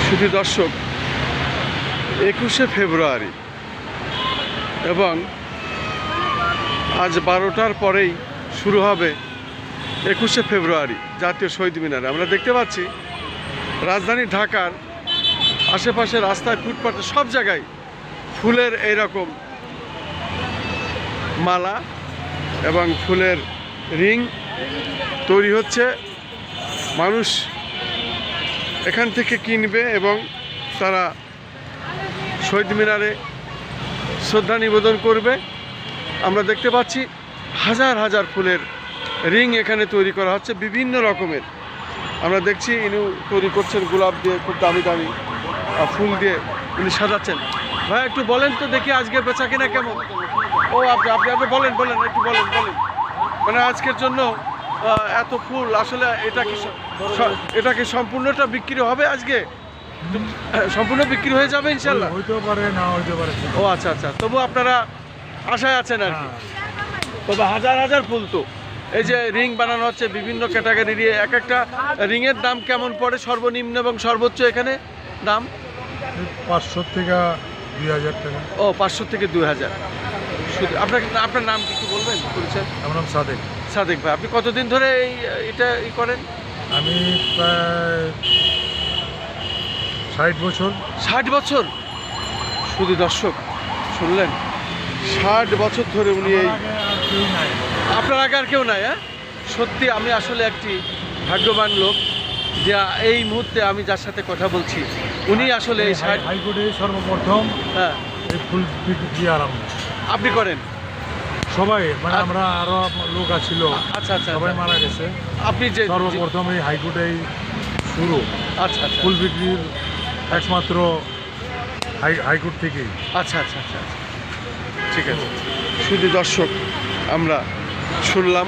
শুধু দর্শক, 21শে ফেব্রুয়ারি এবং আজ 12টার পরেই শুরু হবে 21শে ফেব্রুয়ারি জাতীয় শহীদ মিনারে। আমরা দেখতে পাচ্ছি রাজধানী ঢাকার আশেপাশে রাস্তায়, ফুটপাতে সব জায়গায় ফুলের এইরকম মালা এবং ফুলের রিং তৈরি হচ্ছে। মানুষ এখান থেকে কিনবে এবং তারা শহীদ মিনারে শ্রদ্ধা নিবেদন করবে। আমরা দেখতে পাচ্ছি হাজার হাজার ফুলের রিং এখানে তৈরি করা হচ্ছে বিভিন্ন রকমের। আমরা দেখছি ইনি তৈরি করছেন গোলাপ দিয়ে, খুব দামি দামি ফুল দিয়ে উনি সাজাচ্ছেন। ভাই একটু বলেন তো দেখি আজকে বেচা কিনা কেমন? ও আপনি আপনি আপনি বলেন বলেন একটু বলেন বলেন মানে আজকের জন্য এত ফুল আসলে এটা কি সম্পূর্ণটা বিক্রি হবে আজকে? সম্পূর্ণ বিক্রি হয়ে যাবে ইনশাল্লাহ? হইতেও পারে, না হইতে পারে। ও আচ্ছা আচ্ছা, তবু আপনারা আশায় আছেন আর কি। তবে হাজার হাজার ফুল তো এই যে রিং বানানো হচ্ছে বিভিন্ন ক্যাটাগরি দিয়ে। এক একটা রিংয়ের দাম কেমন পড়ে সর্বনিম্ন এবং সর্বোচ্চ এখানে দাম? 500 থেকে 2000 টাকা। ও 500 থেকে 2000। শুধু আপনার নাম কি একটু বলবেন পরিচয়? আমার নাম সাদেক। সাদেক ভাই, আপনি কতদিন ধরে এটা করেন? আমি প্রায় 60 বছর। 60 বছর? শুধু দর্শক শুনলেন, 60 বছর ধরে উনি এই। আপনার আগে আর কেউ নাই? হ্যাঁ, সত্যি আমি আসলে একটি ভাগ্যবান লোক যে এই মুহূর্তে আমি যার সাথে কথা বলছি উনি আসলে এই হাইকোর্টে সর্বপ্রথম হ্যাঁ এই ফুল বিক্রি আরম্ভ আপনি করেন? সবাই মানে আমরা আরো লোক আছিল। আচ্ছা আচ্ছা, সবাই মারা গেছে। আপনি যে সর্বপ্রথম এই হাইকোর্টেই শুরু। আচ্ছা আচ্ছা, ফুল বিক্রির একমাত্র হাইকোর্ট থেকেই। আচ্ছা আচ্ছা আচ্ছা আচ্ছা, ঠিক আছে। শুধু দর্শক আমরা শুনলাম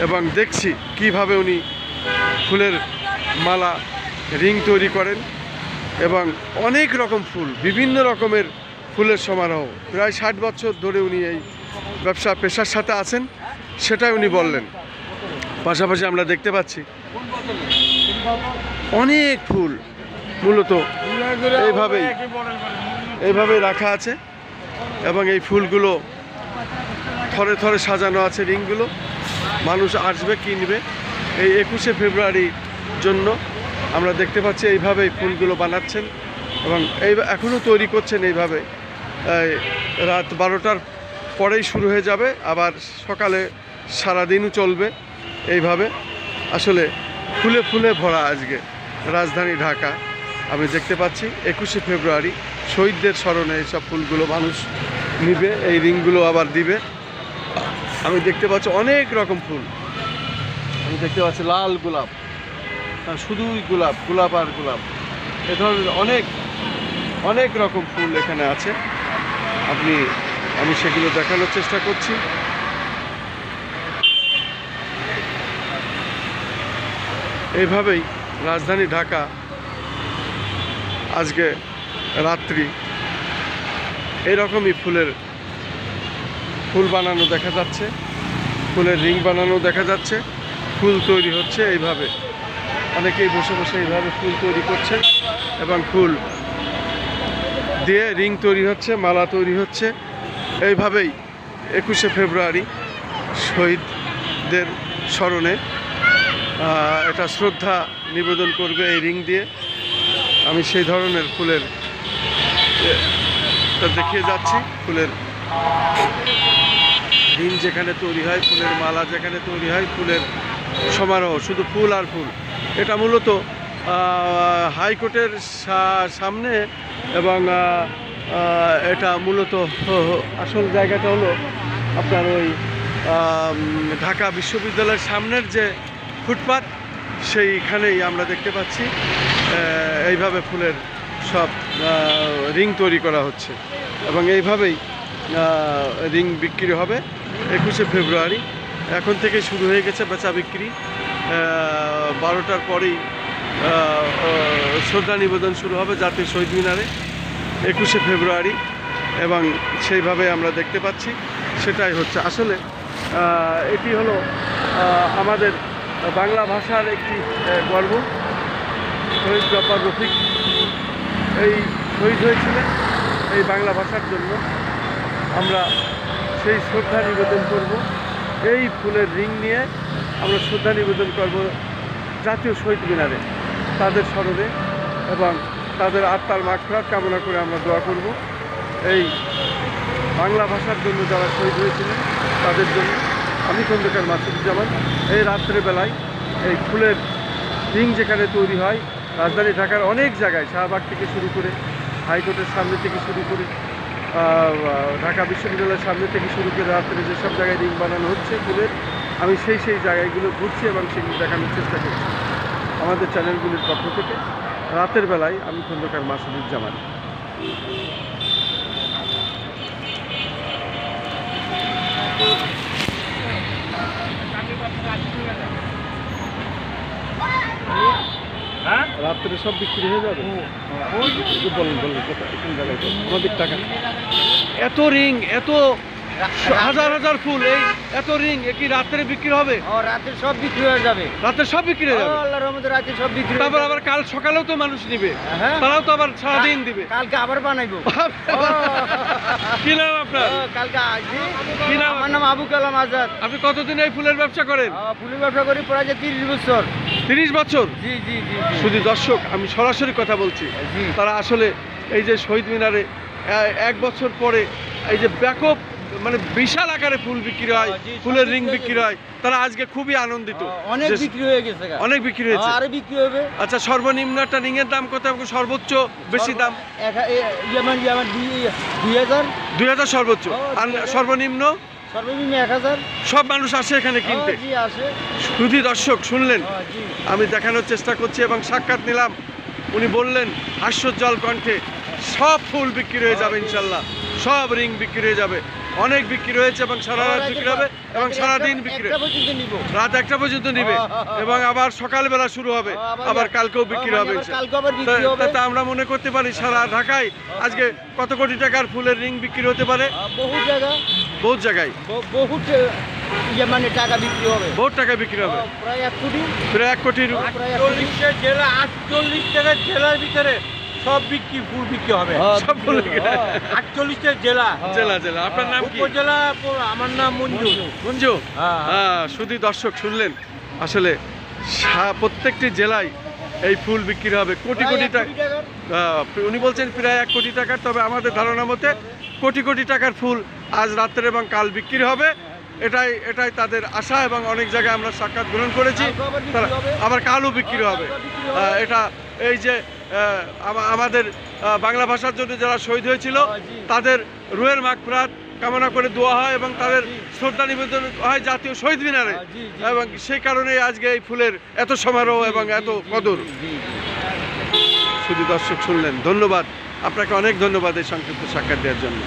এবং দেখছি কিভাবে উনি ফুলের মালা রিং তৈরি করেন এবং অনেক রকম ফুল, বিভিন্ন রকমের ফুলের সমারোহ। প্রায় 60 বছর ধরে উনি এই ব্যবসা পেশার সাথে আছেন, সেটাই উনি বললেন। পাশাপাশি আমরা দেখতে পাচ্ছি অনেক ফুল মূলত এইভাবেই রাখা আছে এবং এই ফুলগুলো থরে থরে সাজানো আছে রিংগুলো। মানুষ আসবে কিনবে এই 21শে ফেব্রুয়ারির জন্য। আমরা দেখতে পাচ্ছি এইভাবেই ফুলগুলো বানাচ্ছেন এবং এখনও তৈরি করছেন এইভাবে। রাত 12টার পরেই শুরু হয়ে যাবে, আবার সকালে সারাদিনও চলবে এইভাবে। আসলে ফুলে ফুলে ভরা আজকে রাজধানী ঢাকা। আমি দেখতে পাচ্ছি 21শে ফেব্রুয়ারি শহীদদের স্মরণে এইসব ফুলগুলো মানুষ নিবে, এই রিংগুলো আবার দিবে। আমি দেখতে পাচ্ছি অনেক রকম ফুল। আমি দেখতে পাচ্ছি লাল গোলাপ, শুধুই গোলাপ গোলাপ আর গোলাপ, এ ধরনের অনেক অনেক রকম ফুল এখানে আছে। আমি সেগুলো দেখানোর চেষ্টা করছি। এইভাবেই রাজধানী ঢাকা আজকে রাত্রি এরকমই ফুল বানানো দেখা যাচ্ছে, ফুলের রিং বানানো দেখা যাচ্ছে। ফুল তৈরি হচ্ছে এইভাবে, অনেকেই বসে বসে এইভাবে ফুল তৈরি করছে এবং ফুল দিয়ে রিং তৈরি হচ্ছে, মালা তৈরি হচ্ছে। এইভাবেই 21শে ফেব্রুয়ারি শহীদদের স্মরণে এটা শ্রদ্ধা নিবেদন করবে এই রিং দিয়ে। আমি সেই ধরনের ফুলের দেখিয়ে যাচ্ছি। ফুলের রিং যেখানে তৈরি হয়, ফুলের মালা যেখানে তৈরি হয়, ফুলের সমারোহ, শুধু ফুল আর ফুল। এটা মূলত হাইকোর্টের সামনে এবং এটা মূলত আসল জায়গাটা হলো আপনার ওই ঢাকা বিশ্ববিদ্যালয়ের সামনের যে ফুটপাত, সেইখানেই আমরা দেখতে পাচ্ছি এইভাবে ফুলের সব রিং তৈরি করা হচ্ছে এবং এইভাবেই রিং বিক্রি হবে 21শে ফেব্রুয়ারি। এখন থেকে শুরু হয়ে গেছে বেচা বিক্রি। 12টার পরেই শ্রদ্ধা নিবেদন শুরু হবে জাতীয় শহীদ মিনারে 21শে ফেব্রুয়ারি এবং সেইভাবে আমরা দেখতে পাচ্ছি সেটাই হচ্ছে। আসলে এটি হলো আমাদের বাংলা ভাষার একটি গর্ব। শহীদ জব্বার রফিক এই শহীদ হয়েছিলেন এই বাংলা ভাষার জন্য। আমরা সেই শ্রদ্ধা নিবেদন করব, এই ফুলের রিং নিয়ে আমরা শ্রদ্ধা নিবেদন করব জাতীয় শহীদ মিনারে তাদের স্মরণে, এবং তাদের আত্মার মাগফিরাত কামনা করে আমরা দোয়া করব এই বাংলা ভাষার জন্য যারা শহীদ হয়েছিলেন তাদের জন্য। আমি খন্দকার মাসুদুজ্জামান। এই রাত্রেবেলায় এই ফুলের রিং যেখানে তৈরি হয় রাজধানী ঢাকার অনেক জায়গায়, শাহবাগ থেকে শুরু করে হাইকোর্টের সামনে থেকে শুরু করে ঢাকা বিশ্ববিদ্যালয়ের সামনে থেকে শুরু করে রাত্রে যেসব জায়গায় রিং বানানো হচ্ছে ফুলের, আমি সেই জায়গাগুলো ঘুরছি এবং সেগুলো দেখানোর চেষ্টা করছি আমাদের চ্যানেলগুলির পক্ষ থেকে। রাতের বেলায় আমি খন্দকার মাসুদুজ্জামান। রাত্রে সব বিক্রি হয়ে যাবে। বলেন কোন জায়গায় আমাদের টাকা এত রিং, এত হাজার হাজার ফুল, এই এত রিং কি রাত্রে বিক্রি হবে? রাতে সব বিক্রি হয়ে যাবে, রাতে সব বিক্রি হয়ে যাবে। আল্লাহর রহমতে রাতে সব বিক্রি। তারপর আবার কাল সকালেও তো মানুষ নিবে, তারাও তো আবার সারাদিন দিবে। কালকে আবার বানাইবো। কি নাম আপনার? কালকে আসবি। কি নাম? আমার নাম আবু কালাম আজাদ। আপনি কতদিন এই ফুলের ব্যবসা করেন? ফুলের ব্যবসা করি প্রায় 30 বছর। 30 বছর? জি জি জি। শুধু দর্শক, আমি সরাসরি কথা বলছি, জি। তারা আসলে এই যে শহীদ মিনারে 1 বছর পরে এই যে ব্যাপক মানে বিশাল আকারে ফুল বিক্রি হয়, ফুলের রিং বিক্রি হয়, তারা আজকে খুবই আনন্দিত। অনেক বিক্রি হয়ে গেছে। অনেক বিক্রি হয়েছে। আরে বিক্রি হবে। আচ্ছা, সর্বনিম্ন একটা রিং এর দাম কত এবং সর্বোচ্চ বেশি দাম? 2000 সর্বোচ্চ, আর সর্বনিম্ন সর্বনিম্ন 1000। সব মানুষ আসে এখানে কিনতে। জি আসে। শুধু দর্শক শুনলেন, জি। আমি দেখানোর চেষ্টা করছি এবং সাক্ষাৎ নিলাম। উনি বললেন হাস্যোজ্জ্বল কণ্ঠে সব ফুল বিক্রি হয়ে যাবে ইনশাল্লাহ, সব রিং বিক্রি হয়ে যাবে। অনেক বিক্রি হয়েছে এবং সারা রাত বিক্রি হবে এবং সারাদিন বিক্রি, রাত 1টা পর্যন্ত নিবে এবং আবার সকালবেলা শুরু হবে, আবার কালকেও বিক্রি হবে। তা আমরা মনে করতে পারি সারা ঢাকায় আজকে কত কোটি টাকার ফুলের রিং বিক্রি হতে পারে? বহুত জায়গায় মানে টাকা বিক্রি হবে, বহুত টাকা বিক্রি হবে, প্রায় 1 কোটি। প্রায় 1 কোটির। 48টা জেলা, 48টা জেলার ভিতরে সব ফুল বিক্রি হবে। সব ফুল 48টা জেলা। জেলা। আপনার নাম কি? উপজেলা। আমার নাম মঞ্জু। হ্যাঁ, শুধু দর্শক শুনলেন, আসলে প্রত্যেকটি জেলায় এই ফুল বিক্রি হবে কোটি কোটি টাকা। উনি বলছেন প্রায় 1 কোটি টাকার, তবে আমাদের ধারণা মতে কোটি কোটি টাকার ফুল আজ রাত্রে এবং কাল বিক্রি হবে। এটাই তাদের আশা এবং অনেক জায়গায় আমরা সাক্ষাৎ গ্রহণ করেছি, তারা আবার কালও বিক্রি হবে। এটা এই যে আমাদের বাংলা ভাষার জন্য যারা শহীদ হয়েছিল তাদের রুহের মাগফিরাত কামনা করে দোয়া হয় এবং তাদের শ্রদ্ধা নিবেদন হয় জাতীয় শহীদ মিনারে, এবং সেই কারণেই আজকে এই ফুলের এত সমারোহ এবং এত কদর। শুধু দর্শক শুনলেন, ধন্যবাদ আপনাকে, অনেক ধন্যবাদ এই সংক্ষিপ্ত সাক্ষাৎ দেওয়ার জন্য।